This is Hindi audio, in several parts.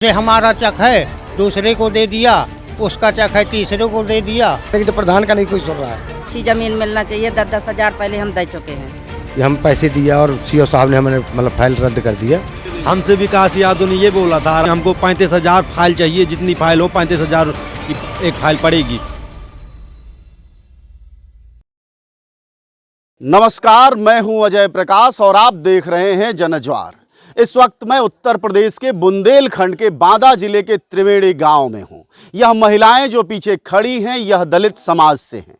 से हमारा चक है दूसरे को दे दिया, उसका चक है तीसरे को दे दिया। लेकिन तो प्रधान का नहीं कोई सुन रहा है। अच्छी जमीन मिलना चाहिए। 10-10 हजार पहले हम दे चुके हैं। ये हम पैसे दिया और सीओ साहब ने हमें मतलब फाइल रद्द कर दिया। हमसे विकास यादव ने ये बोला था हमको 35,000 फाइल चाहिए, जितनी फाइल हो 35,000 की एक फाइल पड़ेगी। नमस्कार, मैं हूं अजय प्रकाश और आप देख रहे हैं जनज्वार। इस वक्त मैं उत्तर प्रदेश के बुंदेलखंड के बांदा जिले के त्रिवेणी गांव में हूं। यह महिलाएं जो पीछे खड़ी हैं यह दलित समाज से हैं।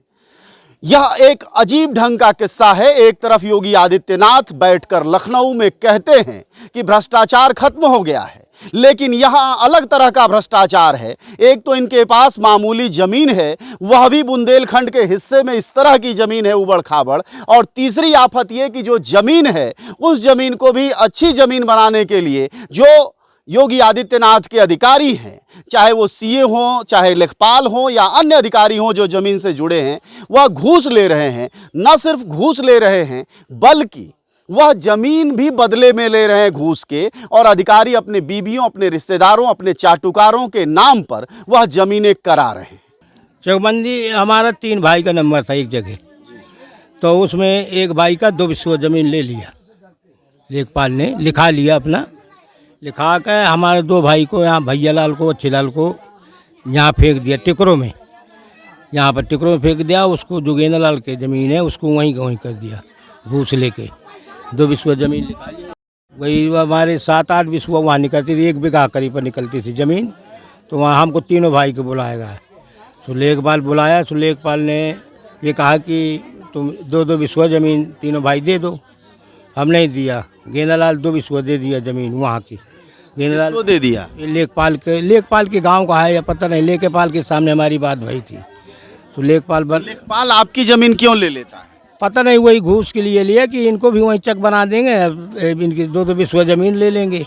यह एक अजीब ढंग का किस्सा है। एक तरफ योगी आदित्यनाथ बैठकर लखनऊ में कहते हैं कि भ्रष्टाचार खत्म हो गया है, लेकिन यहाँ अलग तरह का भ्रष्टाचार है। एक तो इनके पास मामूली जमीन है, वह भी बुंदेलखंड के हिस्से में इस तरह की जमीन है उबड़ खाबड़, और तीसरी आफत यह कि जो जमीन है उस जमीन को भी अच्छी जमीन बनाने के लिए जो योगी आदित्यनाथ के अधिकारी हैं, चाहे वो सीए हों, चाहे लेखपाल हों या अन्य अधिकारी हों जो जमीन से जुड़े हैं, वह घूस ले रहे हैं। न सिर्फ घूस ले रहे हैं बल्कि वह जमीन भी बदले में ले रहे हैं घूस के, और अधिकारी अपने बीबियों, अपने रिश्तेदारों, अपने चाटुकारों के नाम पर वह जमीनें करा रहे हैं। चकबंदी हमारा 3 भाई का नंबर था एक जगह, तो उसमें एक भाई का 2 बिस्वा जमीन ले लिया। लेखपाल ने लिखा लिया अपना, लिखा के हमारे 2 भाई को यहाँ भैया लाल को, अच्छी लाल को यहाँ फेंक दिया टिकरों में। यहाँ पर टिकरों में फेंक दिया। उसको जोगेंद्र लाल के ज़मीन है उसको वहीं का वहीं कर दिया घूस लेके। 2 बिस्वा ज़मीन निकाली, वही हमारे 7-8 बिस्वा वहाँ निकलती थी, 1 बीघा करीब पर निकलती थी ज़मीन। तो वहाँ हमको तीनों भाई को बुलाया गया। तो लेखपाल बुलाया, तो लेखपाल ने ये कहा कि तुम 2-2 बिस्वा ज़मीन तीनों भाई दे दो। हम नहीं दिया। गेंदालाल 2 बिस्वा दे दिया ज़मीन वहाँ की। गेंदालाल को दे दिया। लेखपाल के गांव का है या पता नहीं, लेखपाल के सामने हमारी बात भई थी। तो लेखपाल आपकी जमीन क्यों ले लेता है? पता नहीं, वही घूस के लिए लिया कि इनको भी वहीं चक बना देंगे, इनकी 2-2 बिस्वा ज़मीन ले लेंगे।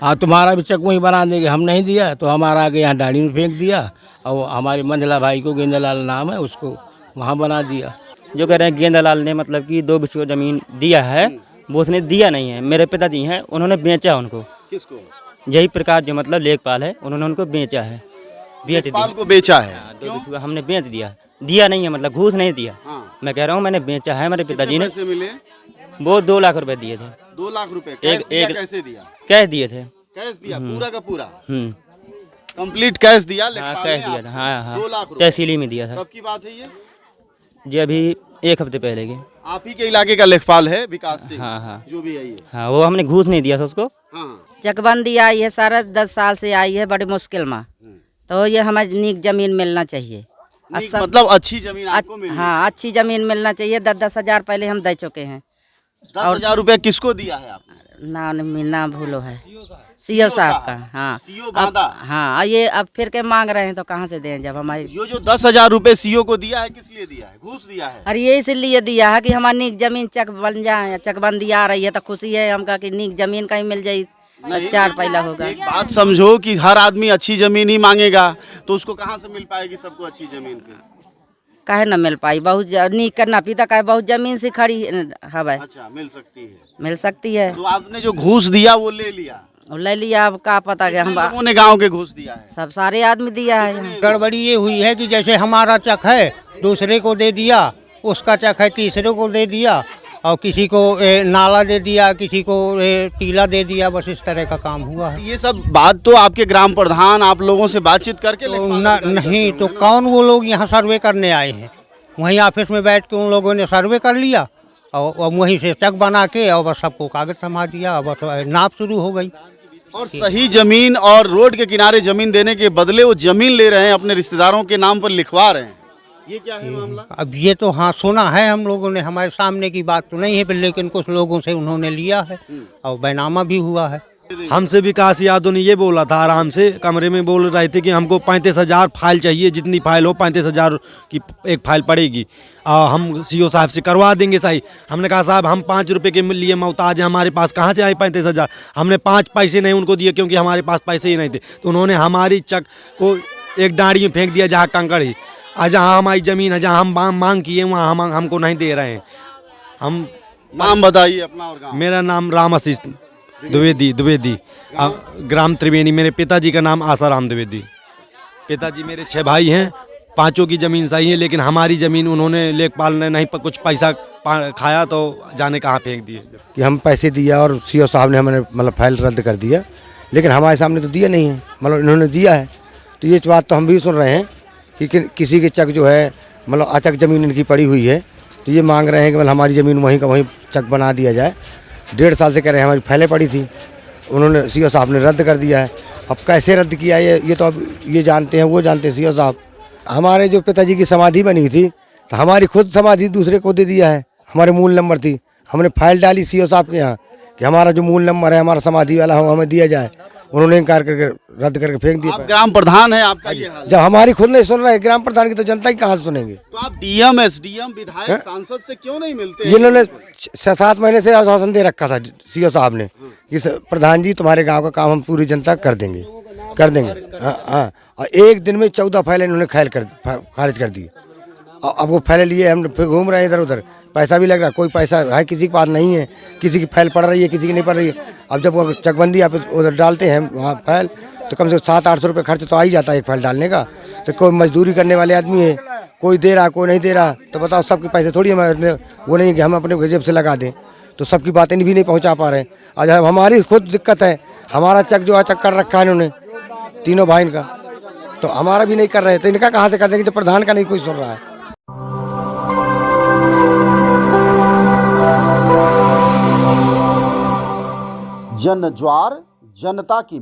हाँ, तुम्हारा भी चक वहीं बना देंगे। हम नहीं दिया तो हमारा आगे यहाँ डाली में फेंक दिया, और हमारे मंझला भाई को गेंदालाल नाम है उसको वहाँ बना दिया। जो कह रहे हैं गेंदालाल ने मतलब कि 2 बिस्वा ज़मीन दिया है, वो उसने दिया नहीं है। मेरे पिताजी हैं, उन्होंने बेचा उनको। किसको? यही प्रकार जो मतलब लेखपाल है उन्होंने उनको बेचा है, बेच दिया। को बेचा है? 2 बिस्वा हमने बेच दिया नहीं है, मतलब घूस नहीं दिया। हाँ। मैं कह रहा हूँ मैंने बेचा है। मेरे पिताजी ने पैसे मिले? वो 2 लाख रुपए दिए थे। 2 लाख रुपए कैसे दिया? कैश दिए थे। कैश दिया पूरा का पूरा? हम्म। कंप्लीट कैश दिया? हाँ, कैश दिया था। हाँ 2 लाख रुपए तहसीली में दिया था। कब की बात है ये? जी अभी 1 हफ्ते पहले की। आप ही के इलाके का लेखपाल है विकास सिंह? हाँ। जो भी है ये। हाँ, वो हमने घूस नहीं दिया था उसको। हाँ। चकबंदी आई है सारा 10 साल से आई है बड़ी मुश्किल में। तो ये हमें नीक जमीन मिलना चाहिए। मतलब अच्छी जमीन आपको मिली? हाँ, अच्छी जमीन मिलना चाहिए। 10-10 हजार पहले हम दे चुके हैं। 10,000 रुपया किसको दिया है आपने? ना भूलो है सीओ साहब का। हाँ सीओ बांदा। हाँ, ये अब फिर के मांग रहे हैं तो कहाँ से दें जब हमारी। ये जो 10,000 रुपए सीओ को दिया है किस लिए दिया है? घूस दिया है? अरे ये इसलिए दिया है कि हमारी नीक जमीन चक बन जाए। चकबंदी आ रही है तो खुशी है हमका कि नीक जमीन कहीं मिल जाये, 4 पैला होगा। एक बात समझो कि हर आदमी अच्छी जमीन ही मांगेगा, तो उसको कहाँ से मिल पाएगी सबको अच्छी जमीन? काहे न मिल पाई? बहुत नीक करना पीता का बहुत जमीन से खड़ी हवा। अच्छा, मिल सकती है। तो आपने जो घूस दिया वो ले लिया? ले लिया। अब का पता गया हम लोगों ने गांव के घूस दिया है? सब सारे आदमी दिया है। गड़बड़ी ये हुई है कि जैसे हमारा चक है दूसरे को दे दिया, उसका चक है तीसरे को दे दिया, और किसी को नाला दे दिया, किसी को टीला दे दिया। बस इस तरह का काम हुआ है। ये सब बात तो आपके ग्राम प्रधान आप लोगों से बातचीत करके नहीं तो कौन वो लोग यहाँ सर्वे करने आए हैं? वहीं ऑफिस में बैठ के उन लोगों ने सर्वे कर लिया, और वहीं से चक बना के और बस सबको कागज थमा दिया, और बस नाप शुरू हो गई। और सही जमीन और रोड के किनारे जमीन देने के बदले वो जमीन ले रहे हैं, अपने रिश्तेदारों के नाम पर लिखवा रहे हैं। ये क्या है मामला? अब ये तो हाँ सुना है हम लोगों ने, हमारे सामने की बात तो नहीं है, लेकिन कुछ लोगों से उन्होंने लिया है और बैनामा भी हुआ है। हमसे विकास यादव ने ये बोला था, आराम से कमरे में बोल रहे थे कि हमको 35,000 फाइल चाहिए, जितनी फाइल हो 35,000 की एक फाइल पड़ेगी, हम सीओ साहब से करवा देंगे सही। हमने कहा साहब हम 5 रुपए के लिए मोहताज हैं, हमारे पास कहाँ से आए 35,000? हमने 5 पैसे नहीं उनको दिए क्योंकि हमारे पास पैसे ही नहीं थे। तो उन्होंने हमारी चक को एक डाड़ी में फेंक दिया जहाँ कंकड़ ही, जहाँ हमारी ज़मीन है, जहाँ हम मांग किए वहाँ हमको नहीं दे रहे हैं। हम नाम बताइए अपना और गाँव। मेरा नाम राम आशीष द्विवेदी ग्राम त्रिवेणी। मेरे पिताजी का नाम आसाराम द्विवेदी। पिताजी मेरे 6 भाई हैं, 5 की ज़मीन सही है, लेकिन हमारी ज़मीन उन्होंने लेखपाल ने नहीं कुछ पैसा खाया तो जाने कहाँ फेंक दिए। कि हम पैसे दिया और सीओ साहब ने हमें मतलब फाइल रद्द कर दिया, लेकिन हमारे सामने तो दिया नहीं है, मतलब इन्होंने दिया है। तो ये बात तो हम भी सुन रहे हैं कि किसी के चक जो है मतलब अचक ज़मीन इनकी पड़ी हुई है, तो ये मांग रहे हैं कि मतलब हमारी ज़मीन वहीं का वहीं चक बना दिया जाए। 1.5 साल से कह रहे हैं हमारी फाइलें पड़ी थी, उन्होंने सीओ साहब ने रद्द कर दिया है। अब कैसे रद्द किया है ये तो अब ये जानते हैं, वो जानते हैं सीओ साहब। हमारे जो पिताजी की समाधि बनी थी तो हमारी खुद समाधि दूसरे को दे दिया है, हमारे मूल नंबर थी, हमने फाइल डाली सीओ साहब के यहाँ कि हमारा जो मूल नंबर है हमारा समाधि वाला हमें दिया जाए, उन्होंने इनकार करके रद्द करके फेंक दिया। आप ग्राम प्रधान है, आपका ये हाल है। जब हमारी खुद नहीं सुन रहे ग्राम प्रधान की, तो जनता की कहाँ से सुनेंगे। तो आप डीएम, एसडीएम, विधायक, सांसद से क्यों नहीं मिलते? इन्होंने 6-7 महीने से आश्वासन दे रखा था सीओ साहब ने कि प्रधान जी तुम्हारे गांव का काम हम पूरी जनता कर देंगे। हाँ, और एक दिन में 14 फाइलें इन्होंने खारिज कर दी। अब वो फाइलें लिए हम फिर घूम रहे हैं इधर उधर, पैसा भी लग रहा, कोई पैसा है किसी के पास नहीं है, किसी की फाइल पड़ रही है, किसी की नहीं पड़ रही है। अब जब वो चकबंदी आप उधर डालते हैं वहाँ फाइल, तो कम से कम 700-800 रुपये खर्च तो आ ही जाता है एक फाइल डालने का। तो कोई मजदूरी करने वाले आदमी है, कोई दे रहा कोई नहीं दे रहा, तो बताओ सबके पैसे थोड़ी हमें वो नहीं कि हम अपने जेब से लगा दें, तो सबकी बातें भी नहीं पहुँचा पा रहे हैं। आज हमारी खुद दिक्कत है, हमारा चक जो अचक कर रखा है इन्होंने तीनों भाई का, तो हमारा भी नहीं कर रहे, तो इनका कहाँ से कर देंगे जब प्रधान का नहीं कोई सुन रहा है। जनज्वार, जनता की